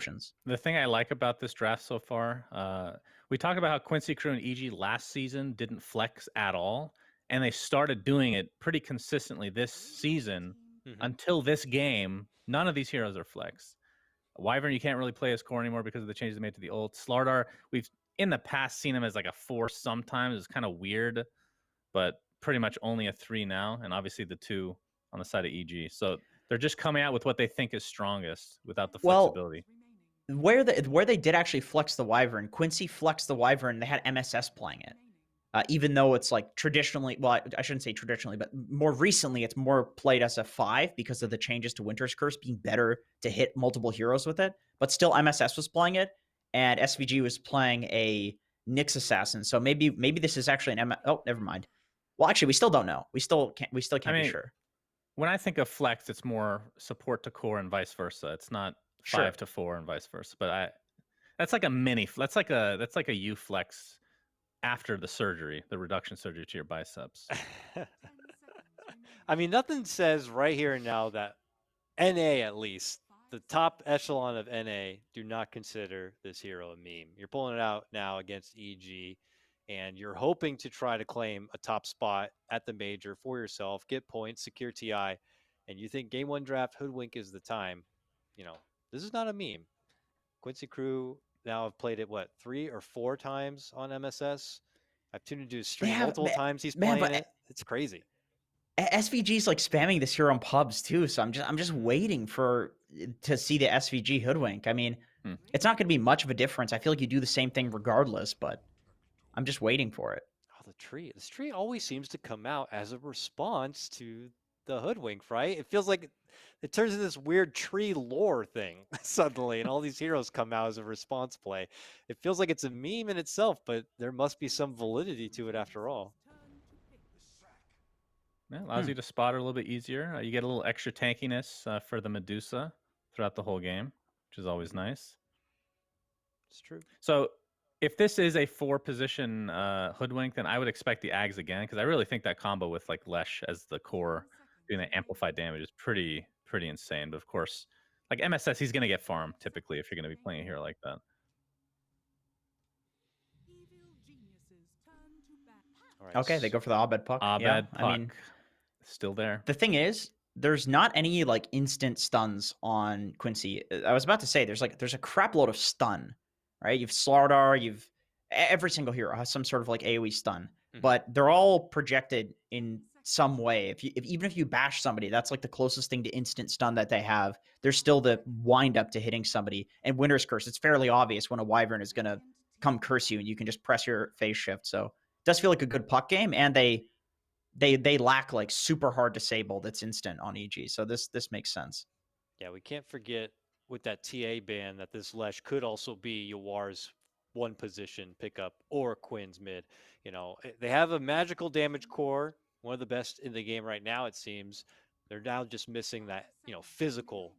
options. The thing I like about this draft so far, we talk about how Quincy Crew and EG last season didn't flex at all, and they started doing it pretty consistently this season. Until this game, none of these heroes are flexed. Wyvern, you can't really play as core anymore because of the changes they made to the ult. Slardar, we've in the past seen him as like a 4 sometimes. It's kind of weird, but pretty much only a 3 now, and obviously the 2 on the side of EG. So they're just coming out with what they think is strongest without the flexibility. Where they did actually flex the Wyvern, Quincy flexed the Wyvern, they had MSS playing it. Even though it's like traditionally, well, I shouldn't say traditionally, but more recently, it's more played as a 5 because of the changes to Winter's Curse being better to hit multiple heroes with it. But still, MSS was playing it, and SVG was playing a Nyx Assassin. So maybe this is actually an Oh, never mind. Well, actually, we still don't know. We still can't be sure. When I think of flex, it's more support to core and vice versa. It's not 5 to 4 and vice versa. But that's like a mini. That's like a U flex after the surgery, the reduction surgery to your biceps. I mean, nothing says right here and now that NA, at least the top echelon of NA, do not consider this hero a meme. You're pulling it out now against EG, and you're hoping to try to claim a top spot at the major for yourself, get points, secure TI, and you think game 1 draft Hoodwink is the time. This is not a meme. Quincy Crew now have played it, 3 or 4 times on MSS. I've tuned into his stream multiple times. He's playing it. It's crazy. SVG's like spamming this hero on pubs too, so I'm just waiting to see the SVG Hoodwink. I mean, it's not going to be much of a difference. I feel like you do the same thing regardless, but I'm just waiting for it. Oh, the tree. This tree always seems to come out as a response to the Hoodwink, right? It feels like it turns into this weird tree lore thing suddenly, and all these heroes come out as a response play. It feels like it's a meme in itself, but there must be some validity to it after all. Yeah, allows you to spot her a little bit easier. You get a little extra tankiness for the Medusa throughout the whole game, which is always nice. It's true. So if this is a 4-position Hoodwink, then I would expect the Ags again, because I really think that combo with like Lesh as the core doing the amplified damage is pretty insane. But of course, like MSS, he's going to get farm typically if you're going to be playing a hero like that. All right. Okay, they go for the Abed Puck. Puck. I mean, still there. The thing is, there's not any like instant stuns on Quincy. I was about to say there's a crap load of stun, right? You've Slardar, you've every single hero has some sort of like AoE stun, but they're all projected in some way. Even if you bash somebody, that's like the closest thing to instant stun that they have. There's still the wind up to hitting somebody. And Winter's Curse, it's fairly obvious when a Wyvern is gonna come curse you, and you can just press your phase shift. So it does feel like a good puck game, and they lack like super hard disable that's instant on EG. So this makes sense. Yeah, we can't forget with that TA ban that this Lesh could also be Yawar's 1-position pickup or Quinn's mid. They have a magical damage core, one of the best in the game right now, it seems. They're now just missing that, physical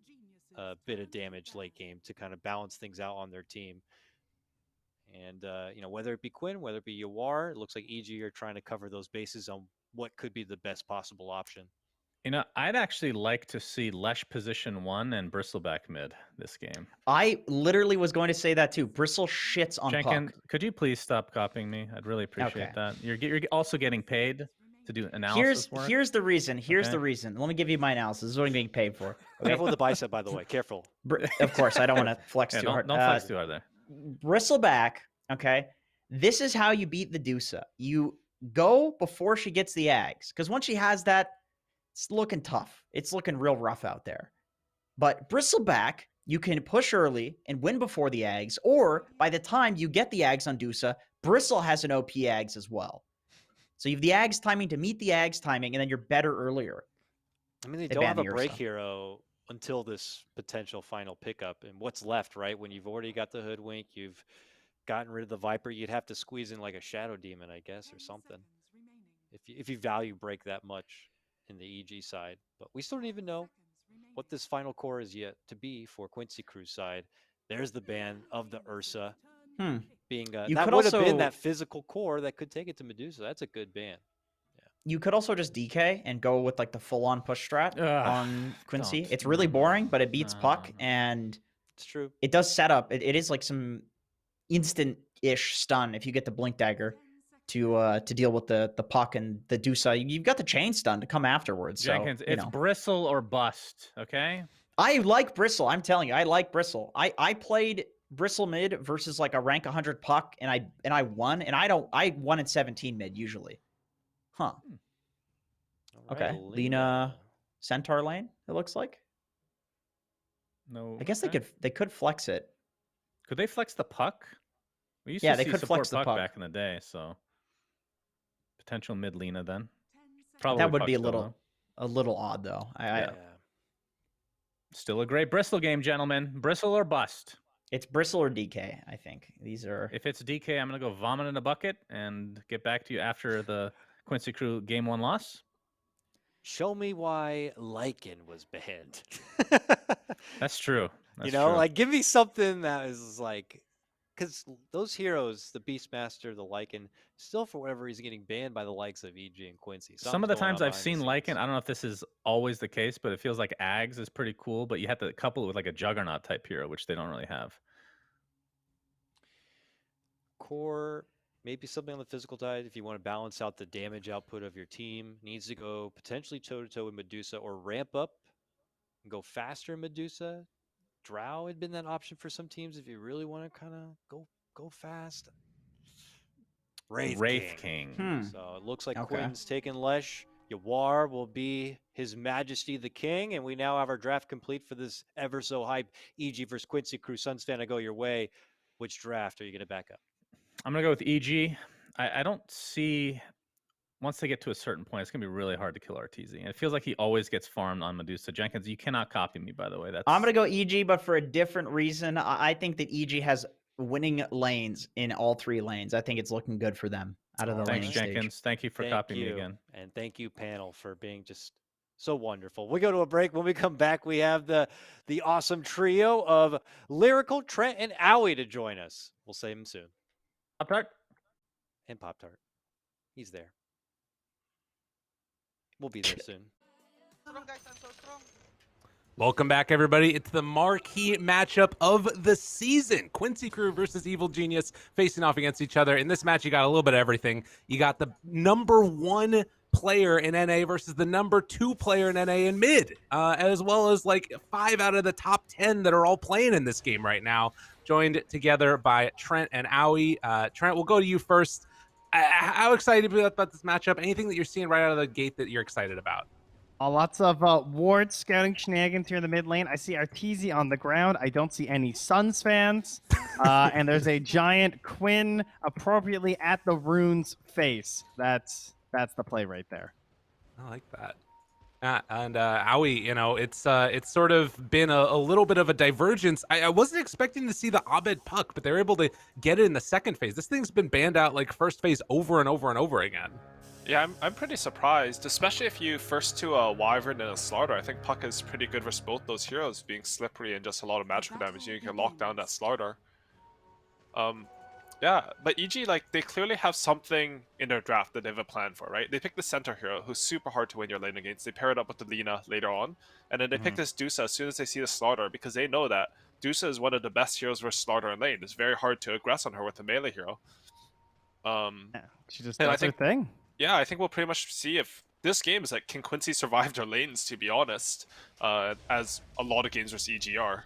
bit of damage late game to kind of balance things out on their team. And, whether it be Quinn, whether it be Yawar, it looks like EG are trying to cover those bases on what could be the best possible option. I'd actually like to see Lesh position 1 and Bristleback mid this game. I literally was going to say that too. Bristle shits on Jenkin, puck. Could you please stop copying me? I'd really appreciate that. You're also getting paid to do analysis work. Here's the reason. The reason. Let me give you my analysis. This is what I'm getting paid for. Okay? Careful with the bicep, by the way. Careful. Of course, I don't want to flex too hard. Don't flex too hard there. Bristleback, okay? This is how you beat the Dusa. You go before she gets the Ags, because once she has that, it's looking tough. It's looking real rough out there. But Bristleback, you can push early and win before the Ags, or by the time you get the Ags on Dusa, Bristle has an OP Ags as well. So you have the Ags timing to meet the Ags timing, and then you're better earlier. I mean, they don't have a break hero until this potential final pickup. And what's left, right? When you've already got the Hoodwink, you've gotten rid of the Viper, you'd have to squeeze in like a Shadow Demon, I guess, or something. If you value break that much in the EG side. But we still don't even know what this final core is yet to be for Quincy Crew's side. There's the ban of the Ursa. Being that would have been that physical core that could take it to Medusa. That's a good ban. Yeah. You could also just DK and go with like the full-on push strat on Quincy. It's really boring, but it beats puck, and It's true. It does set up. It is like some instant-ish stun if you get the Blink Dagger to deal with the puck and the Dusa. You've got the chain stun to come afterwards. Jenkins, so, it's bristle or bust, okay? I like Bristle. I'm telling you, I like Bristle. I played Bristle mid versus like a rank 100 puck, and I won. And I won at 17 mid usually. Huh. All right, Okay. Lena Centaur lane, it looks like. No. I guess okay. they could flex it. Could they flex the puck? We used Yeah, to they see could support flex the puck. back in the day, so potential mid Lena then. Probably That would puck be a still, little odd though. Yeah. Still a great Bristle game, gentlemen. Bristle or bust. It's Bristle or DK, I think. These are. If it's DK, I'm gonna go vomit in a bucket and get back to you after the Quincy Crew game 1 loss. Show me why Lycan was banned. That's true. That's you know, true. like give me something that is like, because those heroes, the Beastmaster, the Lycan, still for whatever reason getting banned by the likes of EG and Quincy. Some of the Something's going times on I've behind seen the Lycan, scenes. I don't know if this is always the case, but it feels like Ags is pretty cool, but you have to couple it with like a Juggernaut type hero, which they don't really have. Core, maybe something on the physical side if you want to balance out the damage output of your team. Needs to go potentially toe-to-toe with Medusa or ramp up and go faster in Medusa. Drow had been that option for some teams if you really want to kind of go fast. Wraith King. So it looks like Quinn's taking Lesh. Yawar will be His Majesty the King, and we now have our draft complete for this ever so hype EG versus Quincy Crew. Suns fan, I go your way. Which draft are you going to back up? I'm going to go with EG. I don't see, once they get to a certain point, it's going to be really hard to kill RTZ. And it feels like he always gets farmed on Medusa. Jenkins, you cannot copy me, by the way. I'm going to go EG, but for a different reason. I think that EG has winning lanes in all 3 lanes. I think it's looking good for them out of the laning stage. Thanks, Jenkins. Thank you for copying me again. And thank you, panel, for being just so wonderful. We go to a break. When we come back, we have the awesome trio of Lyrical Trent and Aui to join us. We'll save him soon. Pop-Tart. And Pop-Tart. He's there. We'll be there soon. Welcome back, everybody. It's the marquee matchup of the season. Quincy Crew versus Evil Genius facing off against each other. In this match, you got a little bit of everything. You got the #1 player in NA versus the #2 player in NA in mid, as well as like 5 out of the top 10 that are all playing in this game right now, joined together by Trent and Aui. Trent, we'll go to you first. How excited are you about this matchup? Anything that you're seeing right out of the gate that you're excited about? Lots of wards scouting shenanigans here in the mid lane. I see Arteezy on the ground. I don't see any Suns fans. And there's a giant Quinn appropriately at the rune's face. That's the play right there. I like that. And Aui, you know, it's sort of been a little bit of a divergence. I wasn't expecting to see the Abed puck, but they're able to get it in the second phase. This thing's been banned out like first phase over and over and over again. Yeah, I'm pretty surprised, especially if you first to a Wyvern and a Slaughter. I think Puck is pretty good versus both those heroes, being slippery and just a lot of magical damage. You can lock down that Slaughter. Yeah, but EG, like, they clearly have something in their draft that they have a plan for, right? They pick the center hero, who's super hard to win your lane against. They pair it up with the Lina later on, and then they pick this Dusa as soon as they see the Slaughter, because they know that Dusa is one of the best heroes versus Slaughter in lane. It's very hard to aggress on her with a melee hero. She just does her thing. Yeah, I think we'll pretty much see if this game is like, can Quincy survive their lanes, to be honest, as a lot of games versus EG are.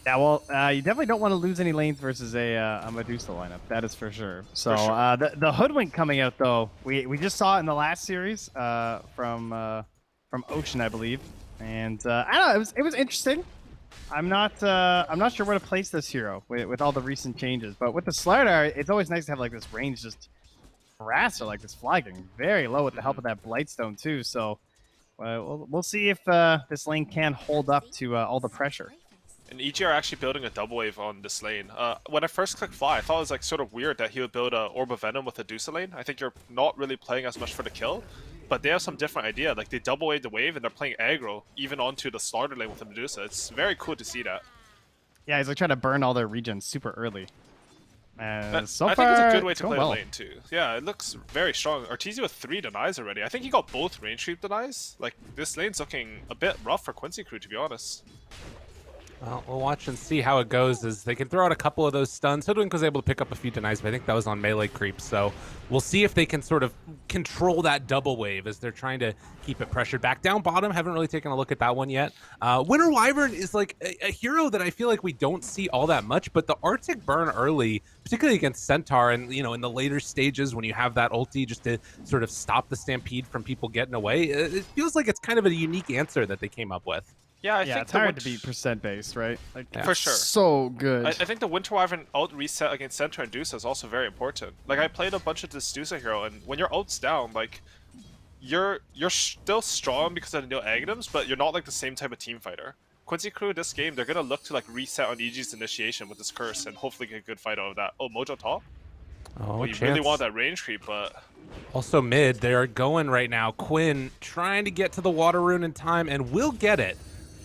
Yeah, well, you definitely don't want to lose any lanes versus a Medusa lineup. That is for sure. So the Hoodwink coming out, though, we just saw it in the last series from Ocean, I believe. And I don't know, it was interesting. I'm not sure where to place this hero with all the recent changes. But with the Slardar, it's always nice to have like this range just harass or like this fly getting very low with the help of that Blightstone too. So we'll see if this lane can hold up to all the pressure. And EG are actually building a double wave on this lane. When I first clicked Fly, I thought it was like sort of weird that he would build a Orb of Venom with a Dusa lane. I think you're not really playing as much for the kill, but they have some different idea. Like they double wave the wave and they're playing aggro even onto the Slaughter lane with the Medusa. It's very cool to see that. Yeah, he's like trying to burn all their regions super early. So I far, think it's a good way to play well. the lane too. Yeah, it looks very strong. Arteezy with 3 denies already. I think he got both range sweep denies. Like this lane's looking a bit rough for Quincy Crew, to be honest. Well, we'll watch and see how it goes as they can throw out a couple of those stuns. Hoodwink was able to pick up a few denies, but I think that was on melee creep. So we'll see if they can sort of control that double wave as they're trying to keep it pressured. Back down bottom, haven't really taken a look at that one yet. Winter Wyvern is like a hero that I feel like we don't see all that much, but the Arctic burn early, particularly against Centaur and, you know, in the later stages when you have that ulti just to sort of stop the stampede from people getting away, it feels like it's kind of a unique answer that they came up with. Yeah, I think it's hard to be percent based, right? Like, for sure. So good. I think the Winter Wyvern ult reset against Centaur and Dusa is also very important. Like, I played a bunch of this Dusa hero, and when your ult's down, like, you're still strong because of the new items, but you're not like the same type of team fighter. Quincy crew this game, they're gonna look to like reset on EG's initiation with this curse and hopefully get a good fight out of that. Oh, Mojo top. Oh, we really want that range creep, but also mid, they're going right now. Quinn trying to get to the water rune in time and will get it.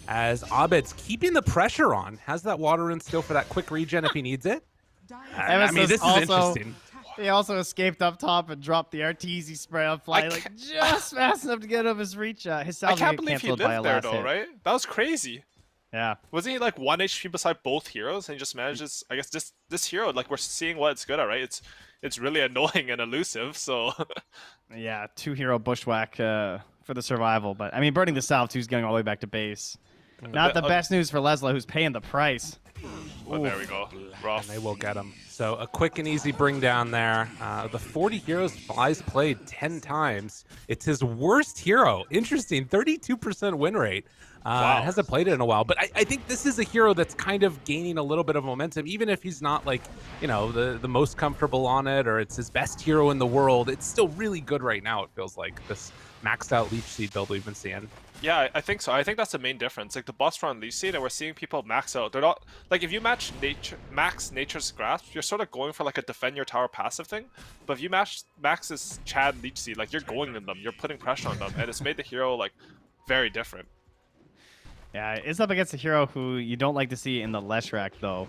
As Abed's keeping the pressure on. Has that water rune still for that quick regen if he needs it? I mean, this is interesting. He also escaped up top and dropped the Arteezy spray on fly, like just fast enough to get up his reach. His I can't believe he lived there though, right? That was crazy. Yeah. Wasn't he like 1 HP beside both heroes and he just manages, I guess this hero, like we're seeing what it's good at, right? It's really annoying and elusive, so yeah, 2-hero bushwhack for the survival. But I mean, burning the South, who's going all the way back to base. Not the best news for Lesla, who's paying the price. Well, there we go. Rough. And they will get him. So a quick and easy bring down there. The 40 heroes Fly's played 10 times. It's his worst hero. Interesting, 32% win rate. Wow. Hasn't played it in a while, but I think this is a hero that's kind of gaining a little bit of momentum, even if he's not like, you know, the most comfortable on it or it's his best hero in the world. It's still really good right now, it feels like, this maxed out Leech Seed build we've been seeing. Yeah, I think so. I think that's the main difference. Like the boss run Leech Seed, and we're seeing people max out. They're not like if you max Nature's Grasp, you're sort of going for like a defend your tower passive thing. But if you max this Chad Leech Seed, like you're going in them, you're putting pressure on them, and it's made the hero like very different. Yeah, it's up against a hero who you don't like to see in the Leshrac though.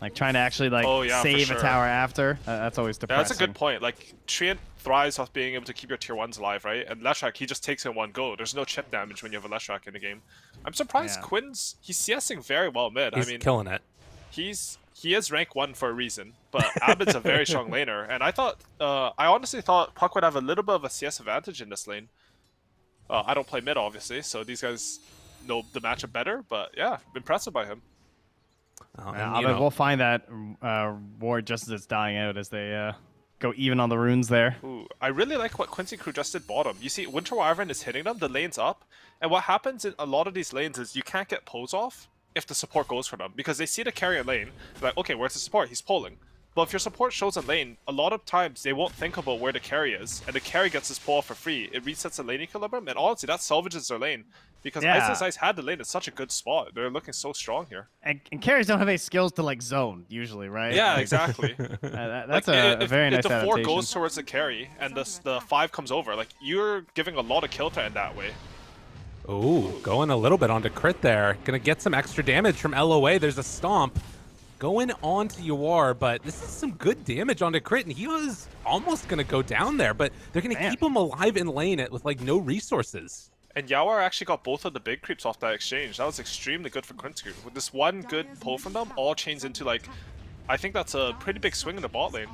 Like trying to actually like save a tower after. That's always depressing. Yeah, that's a good point. Like Treant thrives off being able to keep your tier 1s alive, right? And Leshrac, he just takes it in one go. There's no chip damage when you have a Leshrac in the game. I'm surprised Quinn's he's CSing very well mid. He's killing it. He is rank 1 for a reason, but Abed's a very strong laner, and I honestly thought Puck would have a little bit of a CS advantage in this lane. I don't play mid obviously, so these guys know the matchup better, but yeah, impressive by him. We'll find that ward just as it's dying out as they go even on the runes there. Ooh, I really like what Quincy crew just did bottom. You see, Winter Wyvern is hitting them, the lane's up, and what happens in a lot of these lanes is you can't get pulls off if the support goes for them, because they see the carry in lane, they're like, okay, where's the support? He's pulling. But if your support shows in lane, a lot of times they won't think about where the carry is, and the carry gets his pull off for free. It resets the lane equilibrium, and honestly, that salvages their lane. Because Ice had the lane in such a good spot. They're looking so strong here. And carries don't have any skills to like zone, usually, right? Yeah, exactly. That's a very nice adaptation. If the 4 goes towards the carry, and the 5 comes over, like, you're giving a lot of kill to end that way. Ooh, going a little bit onto crit there. Gonna get some extra damage from LOA. There's a stomp. Going on to Yawar, but this is some good damage onto crit, and he was almost going to go down there, but they're going to keep him alive in lane with, like, no resources. And Yawar actually got both of the big creeps off that exchange. That was extremely good for Quincy. With this one good pull from them, all chains into, like, I think that's a pretty big swing in the bot lane.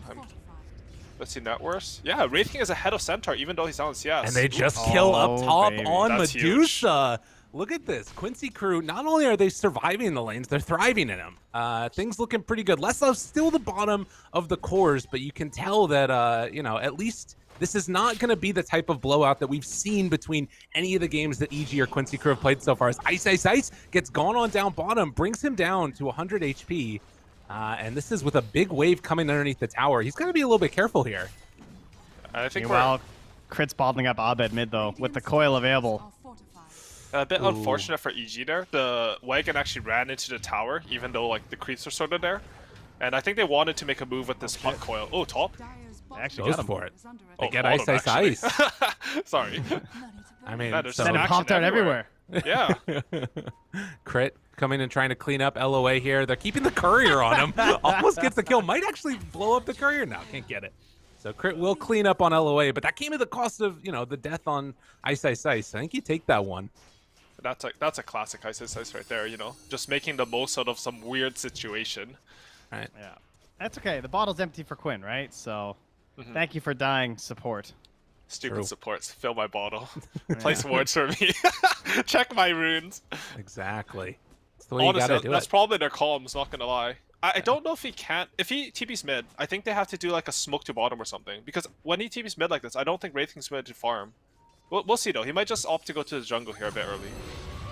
Let's see, net worse. Yeah, Wraith King is ahead of Centaur, even though he's down in CS. And they just kill up top on That's Medusa. Huge. Look at this. Quincy crew, not only are they surviving the lanes, they're thriving in them. Things looking pretty good. Leslav's still the bottom of the cores, but you can tell that, you know, at least this is not going to be the type of blowout that we've seen between any of the games that EG or Quincy crew have played so far. As Ice gets gone on down bottom, brings him down to 100 HP. And this is with a big wave coming underneath the tower. He's got to be a little bit careful here. I think Crit's bottling up Abed mid, though, with the coil available. A bit unfortunate for EG there. The wagon actually ran into the tower, even though like the creeps are sort of there. And I think they wanted to make a move with this puck coil. Oh, top. They actually goes for it. They get Ice. Sorry. I mean, so it popped out everywhere. Yeah. Crit coming and trying to clean up LOA here. They're keeping the courier on him. Almost gets the kill. Might actually blow up the courier. No, can't get it. So Crit will clean up on LOA, but that came at the cost of, you know, the death on Ice. I think you take that one. That's a classic Ice right there, you know? Just making the most out of some weird situation. Right. Yeah. That's okay. The bottle's empty for Quinn, right? So thank you for dying support. Stupid True. supports. Fill my bottle. Place wards for me. Check my runes. Exactly. That's the way you Honestly, gotta do that's it. probably their columns, not gonna lie. I don't know if he can't. If he TP's mid, I think they have to do like a smoke to bottom or something. Because when he TP's mid like this, I don't think Wraithing's going to farm. We'll see though. He might just opt to go to the jungle here a bit early.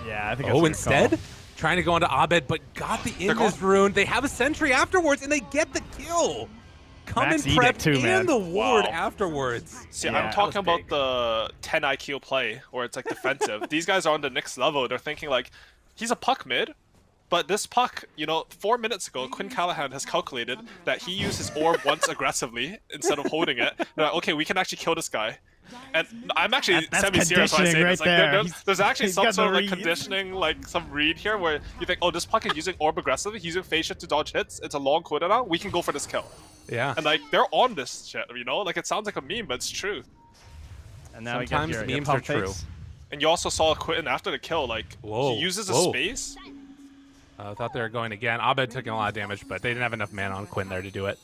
Yeah, I think. Oh, instead, trying to go into Abed, but got the Invis rune. They have a sentry afterwards, and they get the kill. Come Max and Edict prep too, and man. the ward Wow. afterwards. See, Yeah, I'm that talking was about big. the 10 IQ play, where it's like defensive. These guys are on the next level. They're thinking like, he's a puck mid, but this puck, you know, 4 minutes ago, Quinn Callahan has calculated that he used his orb once aggressively instead of holding it. They're like, okay, we can actually kill this guy. And I'm actually That's semi-serious when I say conditioning this. right Like, there. there's actually He's some got sort of the like read. conditioning, like some read here, where you think, oh, this puck is using orb aggressively. He's using phase shift to dodge hits. It's a long cooldown now. We can go for this kill. Yeah. And like, they're on this shit, you know? Like, it sounds like a meme, but it's true. And now Sometimes you get memes your are pump true. fakes. And you also saw Quinn after the kill, like, Whoa, he uses a whoa. space. I thought they were going again. Abed took a lot of damage, but they didn't have enough mana on Quinn there to do it.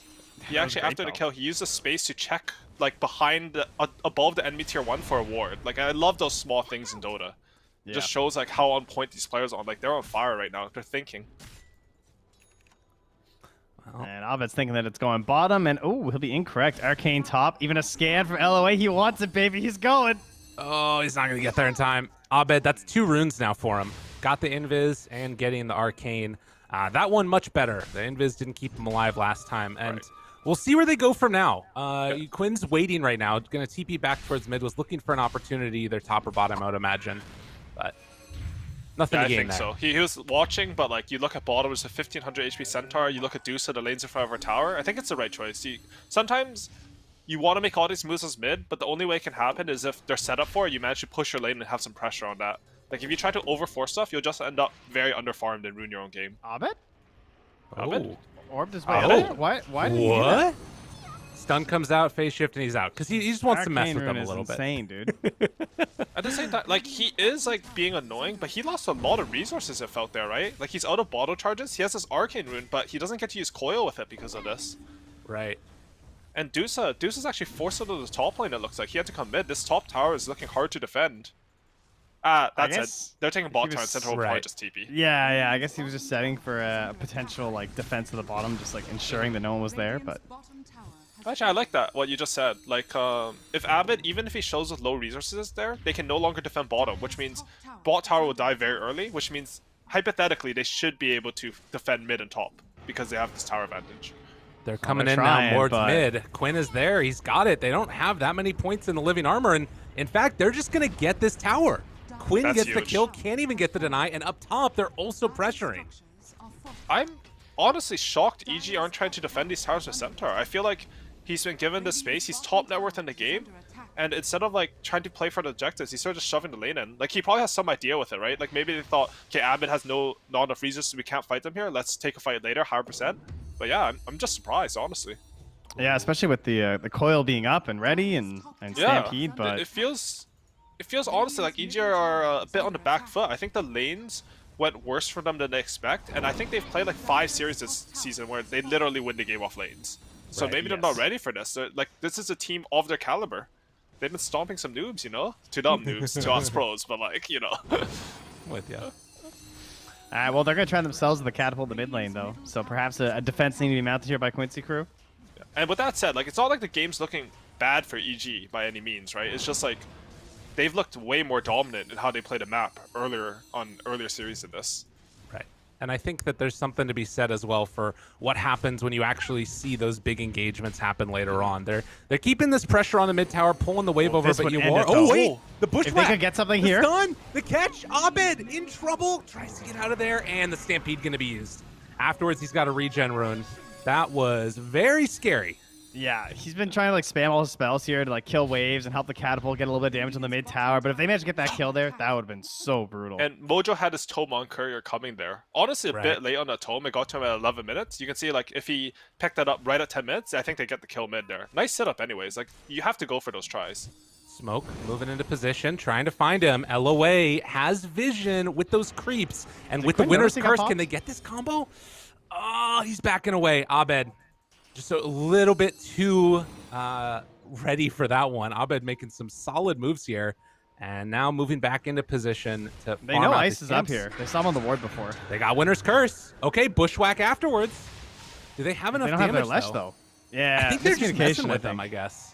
He actually, great, after the though. kill, he used a space to check, like, behind, above the enemy tier 1 for a ward. Like, I love those small things in Dota. Yeah. Just shows, like, how on point these players are. Like, they're on fire right now. They're thinking. And Abed's thinking that it's going bottom, and oh, he'll be incorrect. Arcane top, even a scan from LOA. He wants it, baby. He's going. Oh, he's not going to get there in time. Abed, that's 2 runes now for him. Got the Invis and getting the Arcane. That one much better. The Invis didn't keep him alive last time. And we'll see where they go from now. Quinn's waiting right now. Going to TP back towards mid. Was looking for an opportunity, either top or bottom, I would imagine. But nothing Yeah, to I gain think there. so. He was watching, but, like, you look at bottom, it's a 1500 HP Centaur. You look at Dusa, the lanes in front of our tower. I think it's the right choice. Sometimes you want to make all these moves as mid, but the only way it can happen is if they're set up for it, you manage to push your lane and have some pressure on that. Like, if you try to overforce stuff, you'll just end up very underfarmed and ruin your own game. Abed? Abed? Orbed his way Oh. there? Why did he do that? What? Stun comes out, phase shift, and he's out. Because he just wants to mess Arcane with them rune a is little bit. insane, dude. At the same time, like, he is, like, being annoying, but he lost a lot of resources, it felt there, right? Like, he's out of bottle charges. He has this Arcane rune, but he doesn't get to use Coil with it because of this. Right. And Dusa's actually forced into the top lane, it looks like. He had to come mid. This top tower is looking hard to defend. That's it. guess They're taking bot he tower was- and Central will right. probably just TP. Yeah, I guess he was just setting for a potential like defense of the bottom, just like ensuring that no one was there. But Actually, I like that, what you just said. Like, if Abed, even if he shows with low resources there, they can no longer defend bottom, which means bot tower will die very early, which means, hypothetically, they should be able to defend mid and top, because they have this tower advantage. They're coming they're in trying, now, Ward's but- mid. Quinn is there. He's got it. They don't have that many points in the living armor. And in fact, they're just going to get this tower. Quinn That's gets the huge. kill, can't even get the deny. And up top, they're also pressuring. I'm honestly shocked EG aren't trying to defend these towers with Centaur. I feel like he's been given the space, he's top net worth in the game, and instead of like trying to play for the objectives, he's sort of just shoving the lane in. Like, he probably has some idea with it, right? Like, maybe they thought, okay, Abed has not enough resources, we can't fight them here, let's take a fight later, 100%. But yeah, I'm just surprised, honestly. yeah, especially with the coil being up and ready and Stampede. Yeah, But it feels honestly like EG are a bit on the back foot. I think the lanes went worse for them than they expect, and I think they've played like 5 series this season where they literally win the game off lanes. So Right, maybe they're not ready for this. Like, this is a team of their caliber. They've been stomping some noobs, you know? To them noobs, to us pros, but like, you know. With you. well, they're gonna try themselves with the catapult the mid lane though. So perhaps a defense needing to be mounted here by Quincy crew. And with that said, like, it's not like the game's looking bad for EG by any means, right? It's just like they've looked way more dominant in how they played a map earlier series in this. Right. And I think that there's something to be said as well for what happens when you actually see those big engagements happen later on. They're keeping this pressure on the mid tower, pulling the wave over, this but would you end are. it, Oh though. wait, the bushwhack. If they could get something the here. stun, the catch, Abed in trouble, tries to get out of there, and the stampede going to be used. Afterwards, he's got a regen rune. That was very scary. Yeah, he's been trying to like spam all his spells here to like kill waves and help the catapult get a little bit of damage on the mid tower. But if they managed to get that kill there, that would have been so brutal. And Mojo had his tome on courier coming there. Honestly, a Right. bit late on that tome. It got to him at 11 minutes. You can see, like, if he picked that up right at 10 minutes, I think they get the kill mid there. Nice setup anyways. Like, you have to go for those tries. Smoke moving into position, trying to find him. LOA has vision with those creeps. And with the winner's curse, can they get this combo? Oh, he's backing away. Abed, just a little bit too ready for that one. Abed making some solid moves here. And now moving back into position to They know Ice is up here. They saw him on the ward before. They got winner's curse. Okay, bushwhack afterwards. Do they have enough damage, They don't have their Lesh, though. Yeah, I think they're just messing with them, I guess.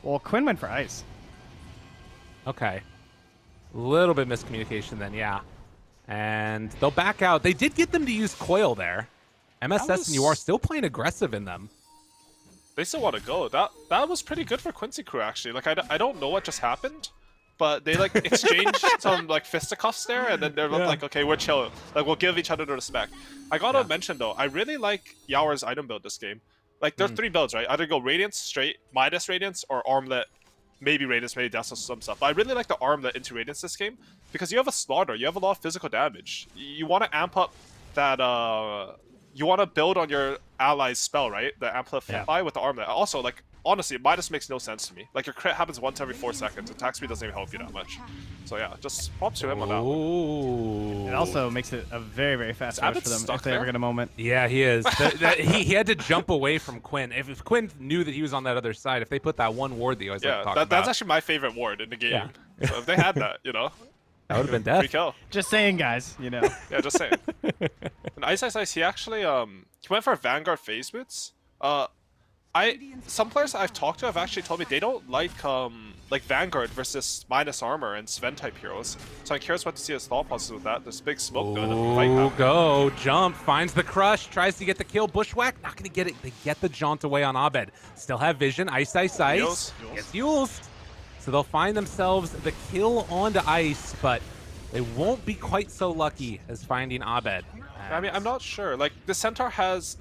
Well, Quinn went for Ice. Okay. A little bit miscommunication then, yeah. And they'll back out. They did get them to use Coil there. MSS and you are still playing aggressive in them. They still want to go. That was pretty good for Quincy Crew, actually. Like, I don't know what just happened, but they, like, exchanged some, like, fisticuffs there, and then they're like, okay, we're chill. Like, we'll give each other the respect. I gotta mention, though, I really like Yaoer's item build this game. Like, there are 3 builds, right? Either go Radiance straight, Midas Radiance, or Armlet, maybe Radiance, maybe Death, some stuff. But I really like the Armlet into Radiance this game, because you have a Slaughter, you have a lot of physical damage. You want to amp up that, you want to build on your ally's spell, right? The Amplify with the Armlet. Also, like, honestly, Midas makes no sense to me. Like, your crit happens once every 4 seconds. Attack speed doesn't even help you that much. So yeah, just props to him on that one. It also makes it a very, very fast match for them if they ever get a moment. Yeah, he is. He had to jump away from Quinn. If Quinn knew that he was on that other side, if they put that one ward that you always like to talk about. That's actually my favorite ward in the game. Yeah. So if they had that, you know. That would have been death. Free kill. Just saying, guys, you know. Yeah, just saying. And Ice, he actually, he went for Vanguard phase boots. Some players I've talked to have actually told me they don't like Vanguard versus minus armor and Sven type heroes. So I'm curious what to see his thought process with that. There's big smoke going in the fight. Go, jump, finds the crush, tries to get the kill, bushwhack, not gonna get it. They get the jaunt away on Abed. Still have vision, ice. Gets used. So they'll find themselves the kill onto Ice, but they won't be quite so lucky as finding Abed. I mean, I'm not sure. Like, the Centaur has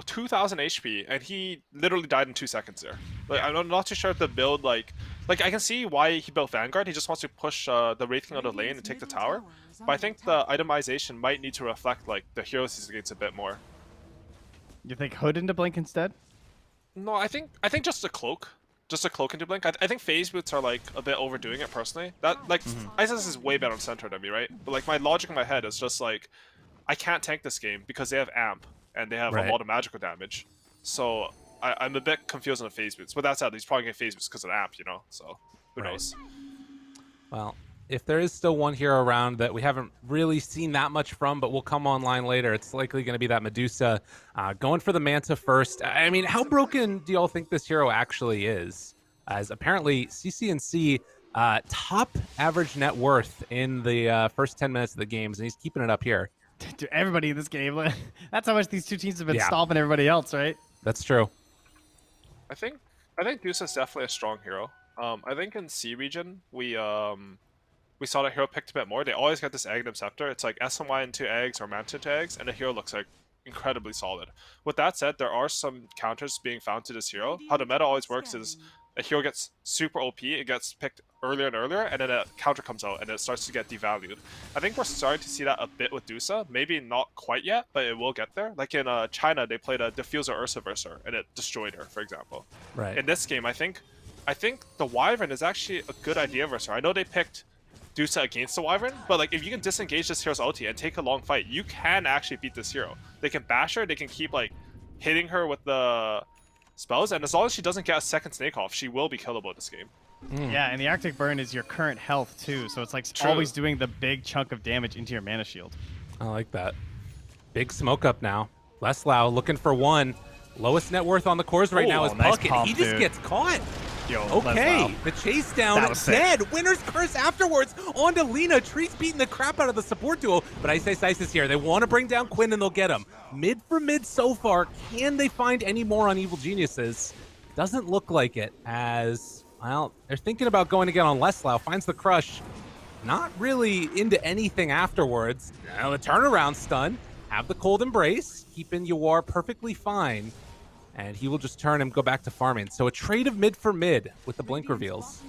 2,000 HP, and he literally died in 2 seconds there. Like, I'm not too sure if the build, like I can see why he built Vanguard. He just wants to push the Wraith King out of the lane and take the tower. But I think the itemization might need to reflect, like, the heroes he's against a bit more. You think Hood into Blink instead? No, I think just a cloak. Just a cloak into Blink. I think phase boots are, like, a bit overdoing it personally. That, like, Isis is way better on center than me, right? But, like, my logic in my head is just like, I can't tank this game because they have amp and they have a lot of magical damage. So I'm a bit confused on the phase boots. But that said, he's probably getting phase boots because of amp, you know. So who knows? Well, if there is still one hero around that we haven't really seen that much from, but will come online later, it's likely going to be that Medusa. Going for the Manta first. I mean, how broken do y'all think this hero actually is? As apparently CCNC top average net worth in the first 10 minutes of the games, and he's keeping it up here. Dude, everybody in this game, that's how much these two teams have been stomping everybody else, right? That's true. I think Medusa is definitely a strong hero. I think in C region, we saw the hero picked a bit more. They always got this Aghanim Scepter. It's like SMY into eggs or Manta into eggs, and the hero looks like incredibly solid. With that said, there are some counters being found to this hero. How the meta always works is a hero gets super OP, it gets picked earlier and earlier, and then a counter comes out and it starts to get devalued. I think we're starting to see that a bit with Dusa. Maybe not quite yet, but it will get there. Like in China, they played a Diffuser Ursa versus her, and it destroyed her, for example. Right. In this game, I think the Wyvern is actually a good idea versus her. I know they picked Dusa against the Wyvern, but like if you can disengage this hero's ulti and take a long fight, you can actually beat this hero. They can bash her, they can keep like hitting her with the spells, and as long as she doesn't get a second snake off, she will be killable this game. Yeah, and the Arctic Burn is your current health too, so it's like always doing the big chunk of damage into your mana shield. I like that. Big smoke up now. Leslau looking for one. Lowest net worth on the cores right now is Puck, and he just gets caught. Yo, okay, the chase down, dead. Winner's curse afterwards onto Lina. Tree's beating the crap out of the support duo, but Ice is here. They want to bring down Quinn, and they'll get him. Mid for mid so far. Can they find any more on Evil Geniuses? Doesn't look like it, as, well, they're thinking about going again on Leslau. Finds the crush. Not really into anything afterwards. Now the turnaround stun. Have the cold embrace. Keeping Yawar perfectly fine. And he will just turn and go back to farming. So a trade of mid for mid with the blink reveals.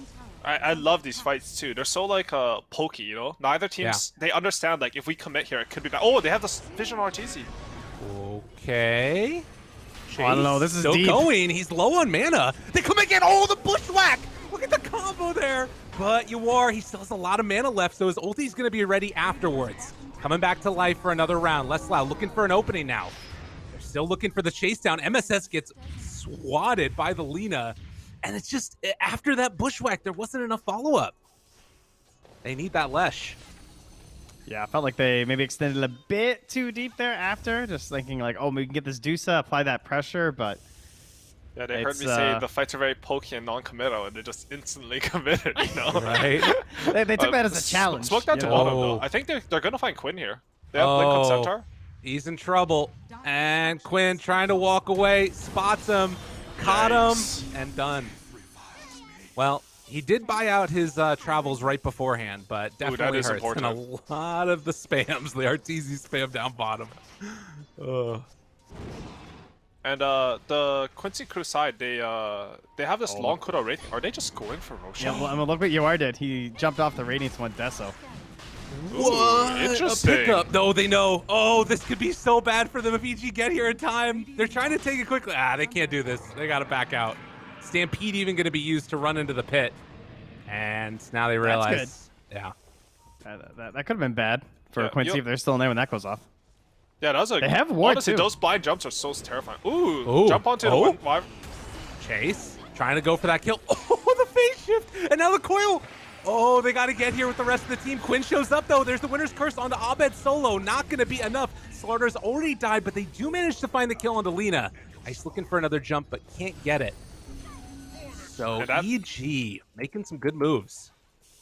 I love these fights too. They're so like pokey, you know? Neither teams, they understand like if we commit here, it could be bad. Oh, they have this vision on RTC. Okay. I don't know, this is still deep. Going. He's low on mana. They come again. Oh, the bushwhack. Look at the combo there. But Yawar, he still has a lot of mana left, so his ulti's going to be ready afterwards. Coming back to life for another round. Leslau looking for an opening now. They're still looking for the chase down. MSS gets swatted by the Lina. And it's just, after that bushwhack, there wasn't enough follow-up. They need that Lesh. Yeah, I felt like they maybe extended a bit too deep there after. Just thinking like, oh, we can get this Dusa, apply that pressure, but... Yeah, they heard me say the fights are very pokey and non-committal, and they just instantly committed, you know? Right? they took that as a challenge. Smoke that to bottom, though. I think they're going to find Quinn here. They have Blink on Centaur. He's in trouble. And Quinn trying to walk away, spots him, caught him, and done. Well, he did buy out his travels right beforehand, but definitely hurts. Important. And a lot of the spams, the Arteezy spam down bottom. And the Quincy crew side, they have this long cooldown rating. Are they just going for Roshan? Yeah, well, I mean, look what Yawar did. He jumped off the Radiance one Deso. What? Interesting. A pickup. No, they know. Oh, this could be so bad for them if EG get here in time. They're trying to take it quickly. They can't do this. They got to back out. Stampede even going to be used to run into the pit. And now they realize. That's good. Yeah. That could have been bad for Quincy if they're still in there when that goes off. Yeah, that was they have ward honestly, too. those blind jumps are so terrifying. Ooh, jump onto the 1-5. Chase trying to go for that kill. Oh, the phase shift. And now the coil. Oh, they got to get here with the rest of the team. Quinn shows up, though. There's the winner's curse onto Abed solo. Not going to be enough. Slaughter's already died, but they do manage to find the kill onto Lina. Ice looking for another jump, but can't get it. So EG making some good moves.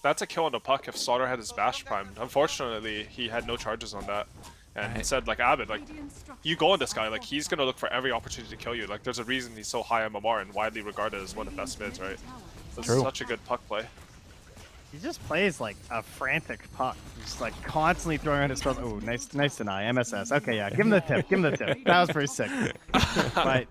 That's a kill on the puck if Slaughter had his bash primed. Unfortunately, he had no charges on that. And instead, like Abed, like, you go on this guy, like, he's going to look for every opportunity to kill you. Like, there's a reason he's so high MMR and widely regarded as one of the best mids, right? This is such a good puck play. He just plays like a frantic puck. Just like constantly throwing out his spells. Oh, nice deny. MSS. Okay, yeah, give him the tip. Give him the tip. That was pretty sick. But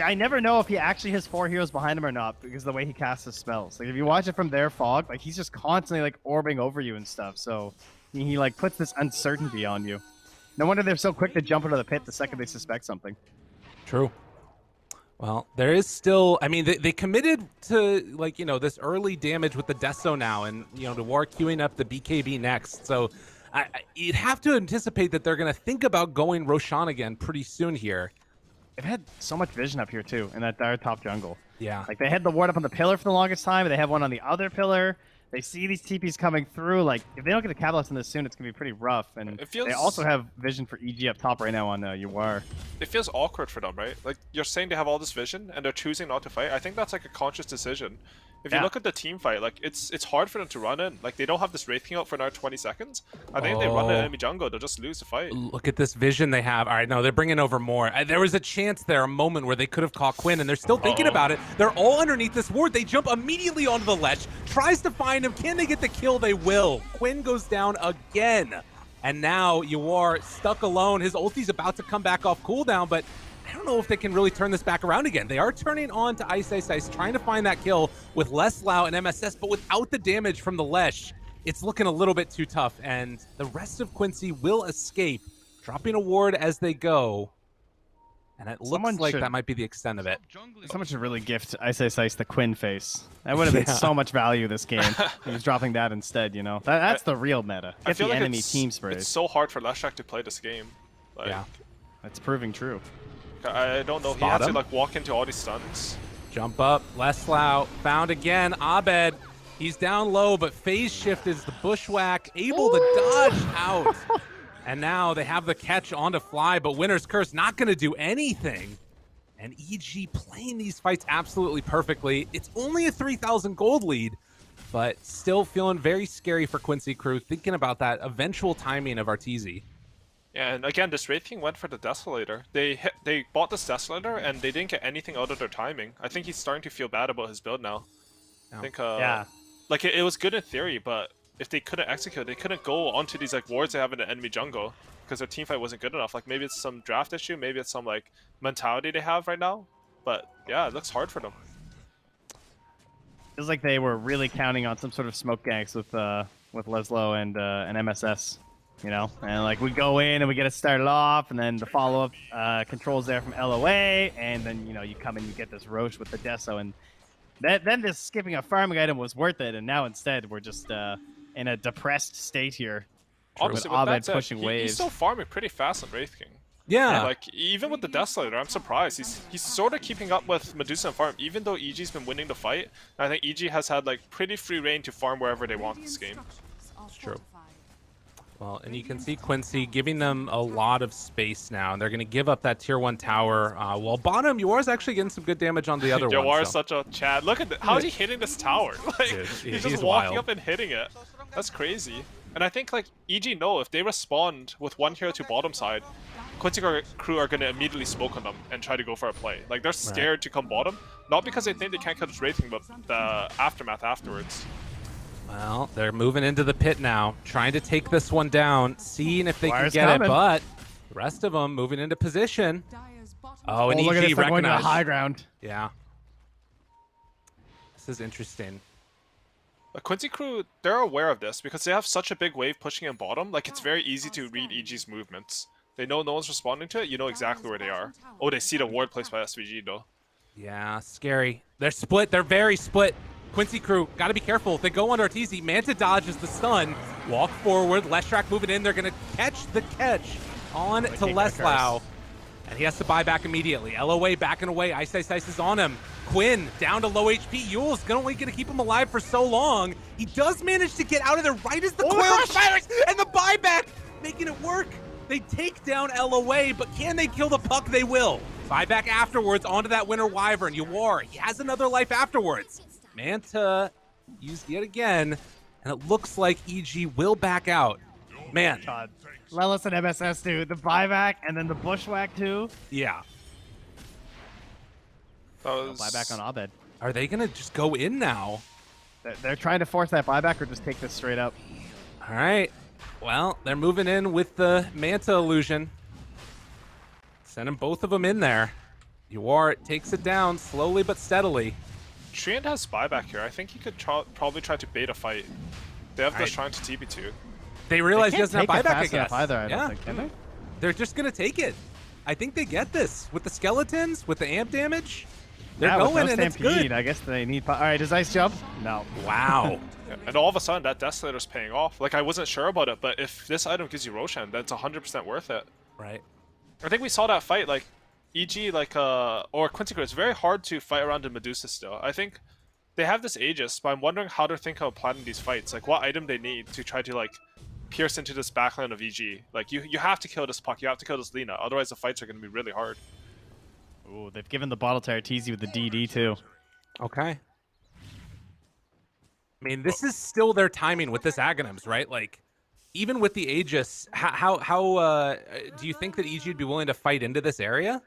I never know if he actually has 4 heroes behind him or not because of the way he casts his spells. Like if you watch it from their fog, like he's just constantly like orbing over you and stuff. So he like puts this uncertainty on you. No wonder they're so quick to jump into the pit the second they suspect something. True. Well, there is still, I mean, they committed to, like, you know, this early damage with the Deso now, and, you know, the War queuing up the BKB next. So you'd have to anticipate that they're going to think about going Roshan again pretty soon here. They've had so much vision up here, too, in that dire top jungle. Yeah. Like, they had the ward up on the pillar for the longest time, and they have one on the other pillar. They see these TPs coming through. Like, if they don't get a catalyst in this soon, it's going to be pretty rough. And they also have vision for EG up top right now on Yawar. It feels awkward for them, right? Like, you're saying they have all this vision, and they're choosing not to fight. I think that's, like, a conscious decision. If you look at the team fight, like, it's hard for them to run in. Like, they don't have this Wraith King out for another 20 seconds. I think if they run in enemy jungle, they'll just lose the fight. Look at this vision they have. All right, no, they're bringing over more. There was a chance there, a moment where they could have caught Quinn, and they're still thinking about it. They're all underneath this ward. They jump immediately onto the ledge, tries to find him. Can they get the kill? They will. Quinn goes down again. And now Yawar stuck alone. His ulti's about to come back off cooldown, but I don't know if they can really turn this back around again. They are turning on to Ice, trying to find that kill with Leslau and MSS, but without the damage from the Lesh, it's looking a little bit too tough, and the rest of Quincy will escape, dropping a ward as they go, and it looks like that might be the extent of it. Someone should really gift Ice the Quinn face. That would have been so much value this game. He was dropping that instead, you know? That's the real meta. Get the enemy team sprays. It's so hard for Leshak to play this game. Like, yeah. That's proving true. I don't know. He has to like walk into all these stuns. Jump up. Leslau found again. Abed, he's down low, but phase shift is the bushwhack, able to dodge out. And now they have the catch onto Fly, but Winner's Curse not going to do anything. And EG playing these fights absolutely perfectly. It's only a 3,000 gold lead, but still feeling very scary for Quincy crew, thinking about that eventual timing of Arteezy. Yeah, and again, this Wraith King went for the Desolator. They bought this Desolator, and they didn't get anything out of their timing. I think he's starting to feel bad about his build now. I think, like, it was good in theory, but if they couldn't execute, they couldn't go onto these, like, wards they have in the enemy jungle, because their teamfight wasn't good enough. Like, maybe it's some draft issue, maybe it's some, like, mentality they have right now. But, yeah, it looks hard for them. Feels like they were really counting on some sort of smoke ganks with Leslau and MSS. You know, and like we go in and we get it started off, and then the follow-up controls there from LOA, and then, you know, you come in, you get this Roche with the Deso, and then this skipping a farming item was worth it, and now instead we're just in a depressed state here. Honestly, with with Abed that said, pushing he's waves. still farming pretty fast on Wraith King. Yeah. Like, even with the Desolator, I'm surprised. He's sort of keeping up with Medusa and farm, even though EG's been winning the fight. And I think EG has had, like, pretty free reign to farm wherever they want this game. It's true. Well, and you can see Quincy giving them a lot of space now, and they're going to give up that tier 1 tower. While bottom, Yoar's actually getting some good damage on the other one. Yoar is such a Chad. Look at how is he hitting this tower? Like, Dude, he's he's just walking wild. up and hitting it. That's crazy. And I think, like, EG know if they respond with one hero to bottom side, Quincy crew are going to immediately smoke on them and try to go for a play. Like, they're scared to come bottom, not because they think they can't kill this Wraithing, but the aftermath afterwards. Well, they're moving into the pit now, trying to take this one down, seeing if they can Wire's get coming. it, but the rest of them moving into position. Oh, and look at EG this, they're going to the recognized. high ground. Yeah. This is interesting. The Quincy crew, they're aware of this because they have such a big wave pushing in bottom. Like, it's very easy to read EG's movements. They know no one's responding to it. You know exactly where they are. Oh, they see the ward placed by SVG, though. Yeah, scary. They're split. They're very split. Quincy crew, got to be careful. If they go on Arteezy, Manta dodges the stun. Walk forward. Leshrac moving in. They're going to catch the catch on to Leslau. And he has to buy back immediately. LOA backing away. Ice is on him. Quinn down to low HP. Yule's only going to keep him alive for so long. He does manage to get out of there right as the coil fires and the buyback, making it work. They take down LOA, but can they kill the puck? They will. Buyback afterwards onto that Winter Wyvern. Yuwar, he has another life afterwards. Manta used yet again, and it looks like EG will back out. Man. God. Lelis and MSS, dude. The buyback and then the bushwhack, too. Yeah. Buyback on Abed. Are they going to just go in now? They're trying to force that buyback or just take this straight up. All right. Well, they're moving in with the Manta illusion. Sending both of them in there. Yuar takes it down slowly but steadily. Treant has buyback here. I think he could probably try to bait a fight. They have the Shrine to TP2. They realize he doesn't have buyback, I guess. guess. Either, I don't think, can they? They're just going to take it. I think they get this. With the skeletons, with the amp damage, they're going and it's good. I guess they need... All right, does Ice jump? No. Wow. And all of a sudden, that Desolator's paying off. Like, I wasn't sure about it, but if this item gives you Roshan, that's 100% worth it. Right. I think we saw that fight, like, EG, like, or Quincy Crew, it's very hard to fight around the Medusa still. I think they have this Aegis, but I'm wondering how they're thinking of planning these fights. Like, what item they need to try to, like, pierce into this backline of EG. Like, you have to kill this puck, you have to kill this Lina, otherwise the fights are going to be really hard. Ooh, they've given the bottle to Arteezy with the DD, too. Okay. I mean, this is still their timing with this Aghanims, right? Like, even with the Aegis, how do you think that EG would be willing to fight into this area?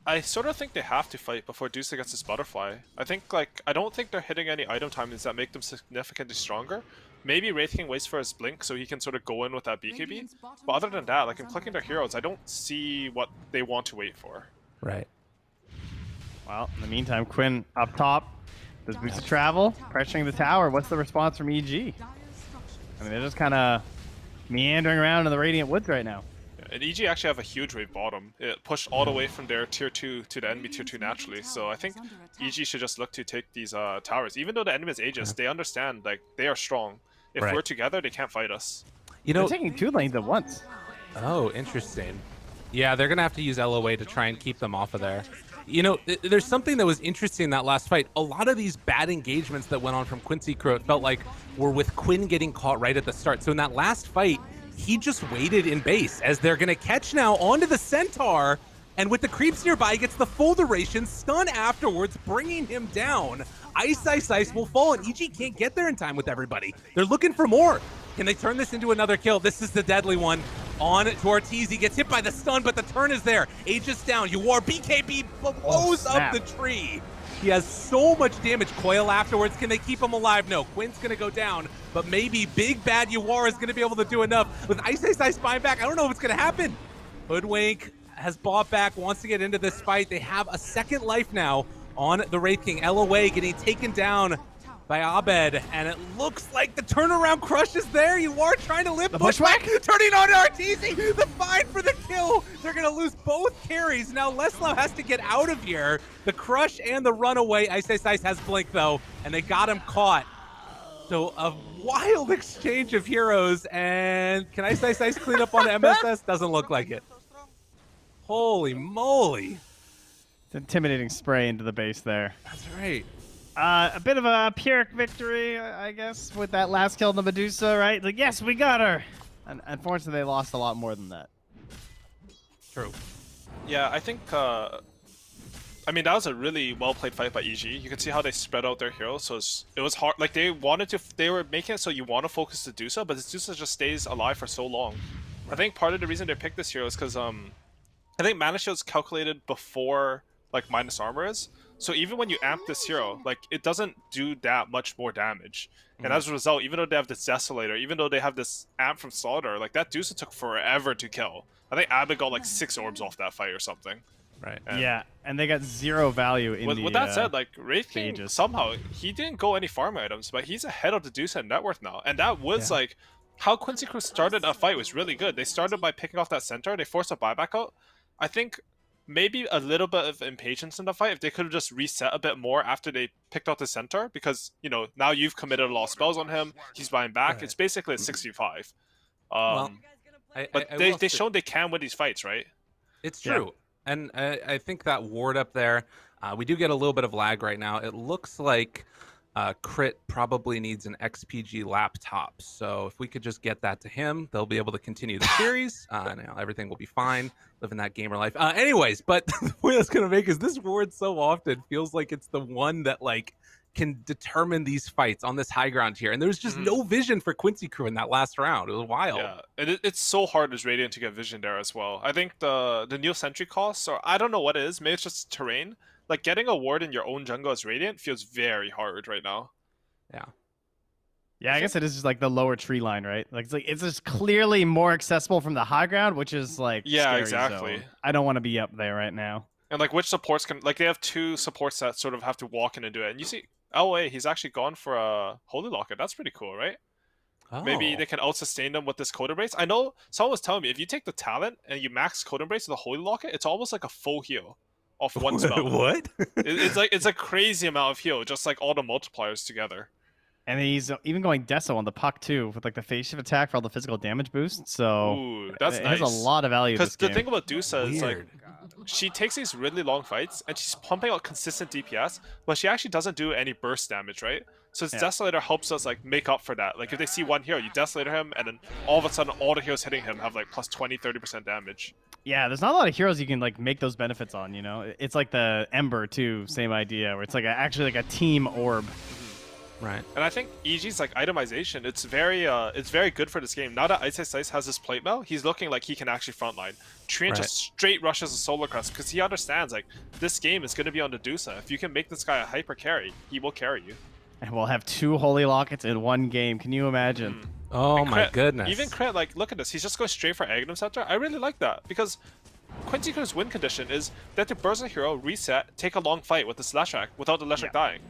I sort of think they have to fight before Deuce gets this butterfly. I think, like, I don't think they're hitting any item timings that make them significantly stronger. Maybe Wraith King waits for his blink so he can sort of go in with that BKB. But other than that, like, I'm clicking their heroes, I don't see what they want to wait for. Right. Well, in the meantime, Quinn up top. Does Boost travel? Pressuring the tower. What's the response from EG? I mean, they're just kind of meandering around in the Radiant Woods right now. And EG actually have a huge wave bottom. It pushed all the way from their tier 2 to the enemy tier 2 naturally. So I think EG should just look to take these towers. Even though the enemy is Aegis, they understand, like, they are strong. If we're together, they can't fight us. You know, they're taking 2 lanes at once. Oh, interesting. Yeah, they're going to have to use LOA to try and keep them off of there. You know, there's something that was interesting in that last fight. A lot of these bad engagements that went on from Quincy Crew, it felt like were with Quinn getting caught right at the start. So in that last fight, he just waited in base as they're going to catch now onto the Centaur. And with the creeps nearby, he gets the full duration, stun afterwards, bringing him down. Ice will fall, and EG can't get there in time with everybody. They're looking for more. Can they turn this into another kill? This is the deadly one. On to Arteezy, gets hit by the stun, but the turn is there. Aegis down, Yuwar, BKB blows up the tree. He has so much damage. Coil afterwards, can they keep him alive? No, Quinn's gonna go down, but maybe big bad Yuwar is gonna be able to do enough. With Ice buying back, I don't know if it's gonna happen. Hoodwink has bought back, wants to get into this fight. They have a second life now on the Wraith King. LOA getting taken down by Abed, and it looks like the turnaround crush is there. You are trying to lift bushwhack, turning on Arteezy. The find for the kill. They're going to lose both carries. Now Leslow has to get out of here. The crush and the runaway. Ice Ice Ice has Blink, though, and they got him caught. So a wild exchange of heroes, and can Ice Ice Ice clean up on MSS? Doesn't look like it. Holy moly. It's an intimidating spray into the base there. That's right. A bit of a Pyrrhic victory, I guess, with that last kill on the Medusa, right? Like, yes, we got her. And unfortunately, they lost a lot more than that. True. Yeah, I think, I mean, that was a really well-played fight by EG. You can see how they spread out their heroes, so it was hard. Like, they were making it so you want to focus the Medusa, but the Medusa just stays alive for so long. I think part of the reason they picked this hero is because, I think Mana Shield's calculated before, like, minus armor is. So even when you amp this hero, like, it doesn't do that much more damage. And as a result, even though they have this Desolator, even though they have this amp from Slaughter, like, that Medusa took forever to kill. I think Abed got, like, 6 orbs off that fight or something. Right. And yeah, and they got 0 value in with that said, like, Wraith King, somehow, he didn't go any farm items, but he's ahead of the Medusa in net worth now. And that was, like, how Quincy Crew started that fight was really good. They started by picking off that center, they forced a buyback out. I think maybe a little bit of impatience in the fight if they could have just reset a bit more after they picked out the center, because, you know, now you've committed a lot of spells on him, he's buying back. Right. It's basically a 65. Well, but they've shown they can win these fights, right? It's true. Yeah. And I think that ward up there, we do get a little bit of lag right now. It looks like Crit probably needs an XPG laptop. So if we could just get that to him, they'll be able to continue the series. And everything will be fine, living that gamer life. Anyways, but the point I was going to make is this ward so often feels like it's the one that, like, can determine these fights on this high ground here. And there's just no vision for Quincy Crew in that last round. It was wild. Yeah, and it's so hard as Radiant to get vision there as well. I think the Neo Sentry costs, or I don't know what it is, maybe it's just terrain. Like, getting a ward in your own jungle as Radiant feels very hard right now. Yeah. Yeah, I guess it is just like the lower tree line, right? Like it's just clearly more accessible from the high ground, which is like exactly. Zone. I don't want to be up there right now. And like, which supports can, like, they have 2 supports that sort of have to walk in and do it. And you see LA, he's actually gone for a Holy Locket. That's pretty cool, right? Oh. Maybe they can out-sustain them with this Code Embrace. I know someone was telling me, if you take the talent and you max Code Embrace with a Holy Locket, it's almost like a full heal off one spell. What? It's a crazy amount of heal, just like all the multipliers together. And he's even going Deso on the puck too, with like the phase shift attack for all the physical damage boost. So ooh, that's it nice. has a lot of value. Because the thing about Dusa is, like, she takes these really long fights and she's pumping out consistent DPS, but she actually doesn't do any burst damage, right? So Desolator helps us, like, make up for that. Like, if they see one hero, you Desolator him, and then all of a sudden all the heroes hitting him have like plus 20-30% damage. Yeah, there's not a lot of heroes you can, like, make those benefits on, you know? It's like the Ember too, same idea, where it's like actually like a team orb. Right. And I think EG's, like, itemization, it's very good for this game. Now that Ice Ice Ice has his plate mail, he's looking like he can actually frontline. Treant just straight rushes a Solar Crest because he understands, like, this game is going to be on the Medusa. If you can make this guy a hyper carry, he will carry you. And we'll have 2 Holy Lockets in one game. Can you imagine? Oh my goodness. Even Crit, like, look at this. He's just going straight for Aghanim Scepter. I really like that because Quincy Crew's win condition is that the burst a hero, reset, take a long fight with the Leshrac without the Leshrac dying.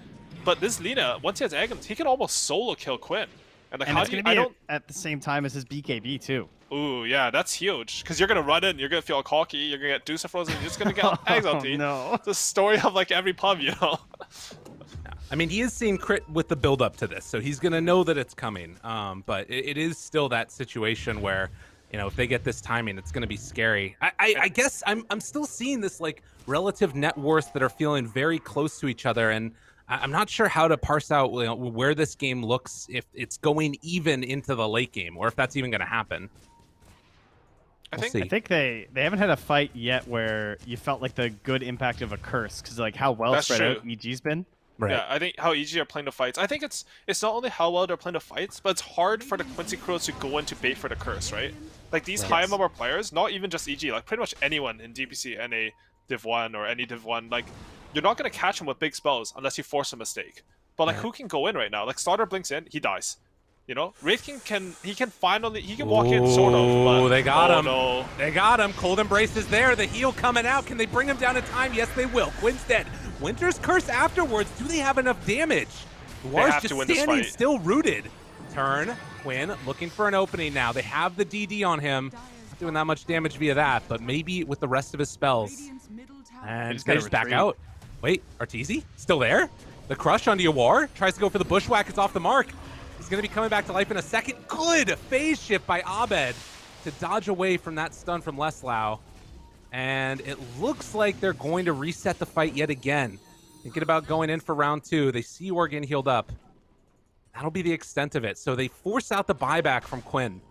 But this Lina, once he has Aghanim's, he can almost solo kill Quinn. And, like, and it's going to be at the same time as his BKB too. Ooh, yeah, that's huge. Because you're going to run in, you're going to feel cocky, you're going to get Dusa frozen, you're just going to get Eggs on T. No. It's the story of, like, every pub, you know? I mean, he has seen Crit with the build up to this, so he's going to know that it's coming. But it is still that situation where, you know, if they get this timing, it's going to be scary. I guess I'm still seeing this, like, relative net worth that are feeling very close to each other, and I'm not sure how to parse out, you know, where this game looks, if it's going even into the late game, or if that's even going to happen. I think they haven't had a fight yet where you felt like the good impact of a curse, because, like, how well spread out EG's been. Right. Yeah, I think how EG are playing the fights. I think it's not only how well they're playing the fights, but it's hard for the Quincy Crows to go into bait for the curse, right? Like, these high number players, not even just EG, like pretty much anyone in DPC, NA, Div 1, or any Div 1, like, you're not going to catch him with big spells unless you force a mistake. But, like, who can go in right now? Like, Starter blinks in, he dies. You know? Wraith King can walk in, sort of. Oh, they got him. No. They got him. Cold Embrace is there. The heal coming out. Can they bring him down in time? Yes, they will. Quinn's dead. Winter's Curse afterwards. Do they have enough damage? War's have just to win this standing, fight. still rooted. Turn, Quinn looking for an opening now. They have the DD on him. Not doing that much damage via that, but maybe with the rest of his spells. And just they gotta just back retreat. out. Wait, Arteezy still there? The crush onto Yawar. Tries to go for the bushwhack. It's off the mark. He's going to be coming back to life in a second. Good phase shift by Abed to dodge away from that stun from Leslau. And it looks like they're going to reset the fight yet again. Thinking about going in for round 2. They see Yawar getting healed up. That'll be the extent of it. So they force out the buyback from Quinn.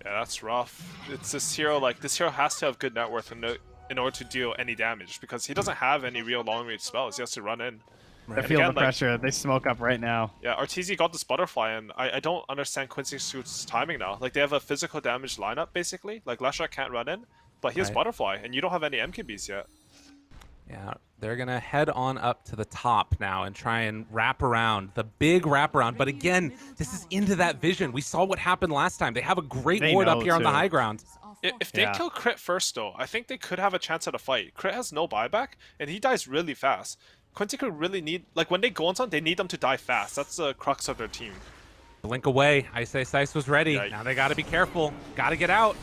Yeah, that's rough. It's this hero, like, this hero has to have good net worth in order to deal any damage, because he doesn't have any real long-range spells. He has to run in. They're And feeling again, the pressure. They smoke up right now. Yeah, Arteezy got this butterfly, and I don't understand Quincy's timing now. Like, they have a physical damage lineup, basically. Like, Lashak can't run in, but he has butterfly, and you don't have any MKBs yet. Yeah, they're going to head on up to the top now and try and wrap around. The big wrap around. But again, this is into that vision. We saw what happened last time. They have a great ward up here on the high ground. If they kill Crit first, though, I think they could have a chance at a fight. Crit has no buyback, and he dies really fast. Quincy could really need, like, when they go on something, they need them to die fast. That's the crux of their team. Blink away. Ice was ready. Yeah. Now they got to be careful. Got to get out.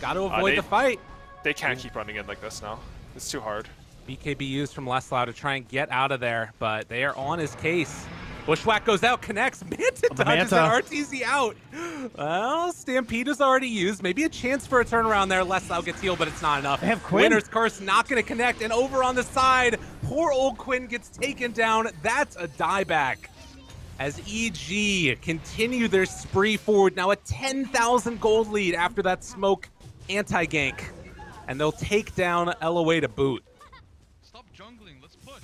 Got to avoid the fight. They can't keep running in like this now. It's too hard. BKB used from Leslau to try and get out of there, but they are on his case. Bushwhack goes out, connects. Manta dodges that RTZ out. Well, Stampede is already used. Maybe a chance for a turnaround there. Leslau gets healed, but it's not enough. They have Quinn. Winner's Curse not going to connect, and over on the side, poor old Quinn gets taken down. That's a dieback. As EG continue their spree forward. Now a 10,000 gold lead after that smoke anti-gank. And they'll take down LOA to boot. Stop jungling, let's push.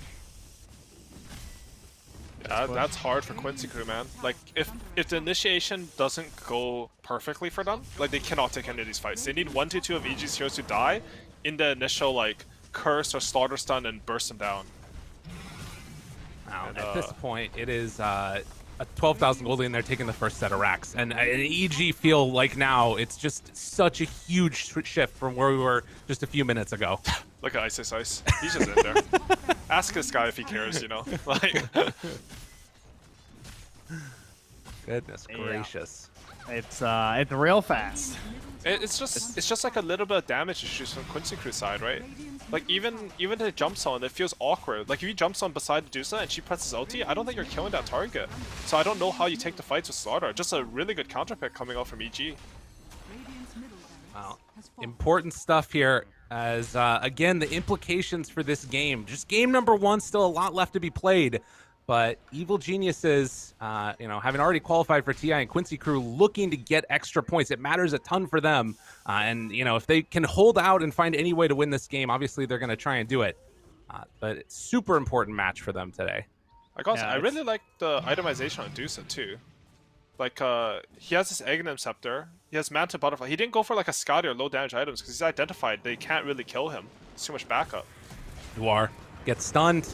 Yeah, that's hard for Quincy crew, man. Like, if the initiation doesn't go perfectly for them, like, they cannot take any of these fights. They need 1 to 2 of EG's heroes to die in the initial, like, curse or slaughter stun and burst them down. Wow, at this point, it is a 12,000 gold lead, and they're taking the first set of racks. And EG feel like now it's just such a huge shift from where we were just a few minutes ago. Look at Ice. He's just in there. Ask this guy if he cares, you know? Like, Goodness gracious. It's real fast. it's just like a little bit of damage issues from Quincy crew side, right? Like, even the jump zone, it feels awkward. Like, if you jump on beside Medusa and she presses ulti, I don't think you're killing that target. So I don't know how you take the fights with Slaughter. Just a really good counter pick coming out from EG. Wow. Important stuff here as, again, the implications for this game. Just game number 1, still a lot left to be played. But Evil Geniuses, having already qualified for TI and Quincy crew, looking to get extra points. It matters a ton for them. And, if they can hold out and find any way to win this game, obviously they're going to try and do it. But it's super important match for them today. I really like the itemization on Dusa, too. Like, he has this Aghanim Scepter. He has Manta Butterfly. He didn't go for, like, a Scotty or low damage items because he's identified they can't really kill him. It's too much backup. Duar gets stunned,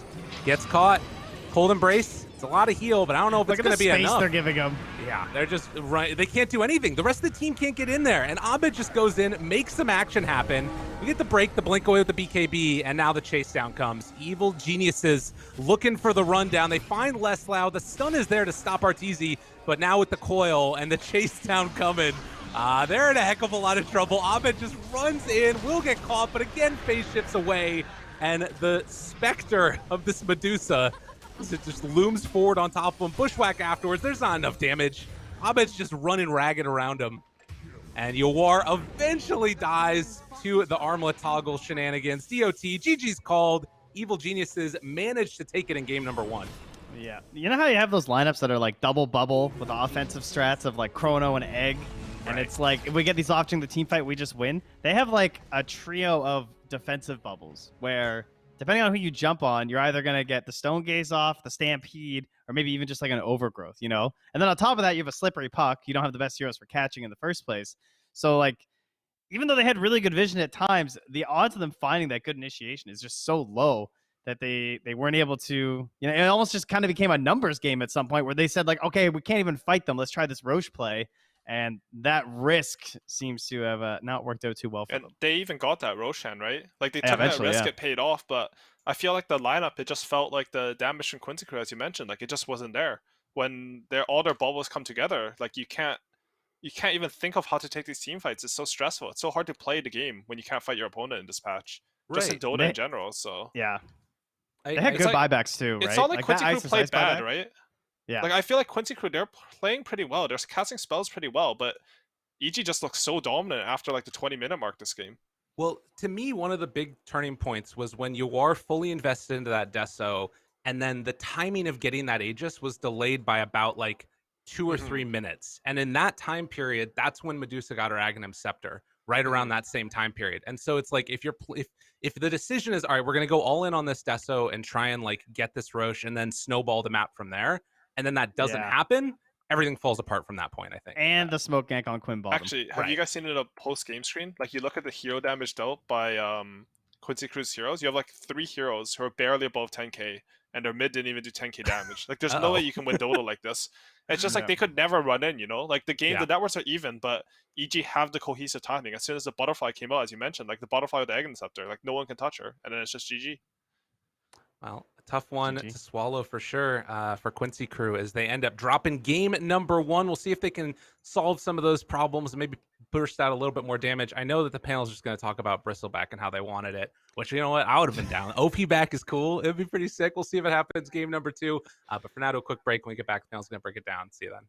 gets caught. Cold Embrace, it's a lot of heal, but I don't know if it's going to be enough. They're giving him. Yeah, they're just right. They can't do anything. The rest of the team can't get in there, and Abed just goes in, makes some action happen. We get the break, the blink away with the BKB, and now the chase down comes. Evil Geniuses looking for the rundown. They find Leslau. The stun is there to stop Arteezy, but now with the coil and the chase down coming, they're in a heck of a lot of trouble. Abed just runs in, will get caught, but again, phase shifts away, and the specter of this Medusa, it just looms forward on top of him. Bushwhack afterwards. There's not enough damage. Abed's just running ragged around him. And Yawar eventually dies to the armlet toggle shenanigans. DOT, GG's called. Evil Geniuses managed to take it in game number 1. Yeah. You know how you have those lineups that are like double bubble with the offensive strats of like Chrono and Egg? And it's like, if we get these off during the team fight, we just win. They have like a trio of defensive bubbles where, depending on who you jump on, you're either going to get the Stone Gaze off, the Stampede, or maybe even just like an Overgrowth, And then on top of that, you have a Slippery Puck. You don't have the best heroes for catching in the first place. So, like, even though they had really good vision at times, the odds of them finding that good initiation is just so low that they weren't able to, it almost just kind of became a numbers game at some point where they said, like, okay, we can't even fight them. Let's try this Roche play. And that risk seems to have not worked out too well for them. They even got that Roshan, right? Like, they took that risk, it paid off, but I feel like the lineup, it just felt like the damage from Quincy crew, as you mentioned, like, it just wasn't there. when all their bubbles come together, like you can't even think of how to take these team fights. It's so stressful. It's so hard to play the game when you can't fight your opponent in this patch. Just in Right. Dota in general. So Yeah. I- They had I- good like- buybacks too, right? it's not like that Quincy Crew Ice and played Ice bad, buyback? right? Yeah. Like I feel like Quincy Crew, they're playing pretty well. They're casting spells pretty well, but EG just looks so dominant after like the 20-minute mark this game. Well, to me, one of the big turning points was when you are fully invested into that Deso, and then the timing of getting that Aegis was delayed by about like 2 or 3 minutes. And in that time period, that's when Medusa got her Aghanim Scepter, right around that same time period. And so it's like if the decision is, all right, we're going to go all in on this Deso and try and like get this Roche and then snowball the map from there, and then that doesn't happen, everything falls apart from that point, I think. And the smoke gank on Quinn bottom. Actually, have you guys seen it in a post-game screen? Like you look at the hero damage dealt by Quincy Crew's heroes, you have like 3 heroes who are barely above 10k, and their mid didn't even do 10k damage. Like there's no way you can win Dota like this. It's just like they could never run in, you know? Like the networks are even, but EG have the cohesive timing. As soon as the butterfly came out, as you mentioned, like the butterfly with the Aghanim Scepter, like no one can touch her, and then it's just GG. Well, a tough one GG. to swallow for sure for Quincy Crew as they end up dropping game number 1. We'll see if they can solve some of those problems and maybe burst out a little bit more damage. I know that the panel's just going to talk about Bristleback and how they wanted it, which, you know what, I would have been down. OP back is cool. It'd be pretty sick. We'll see if it happens game number 2. But for now, to a quick break. When we get back, the panel's going to break it down. See you then.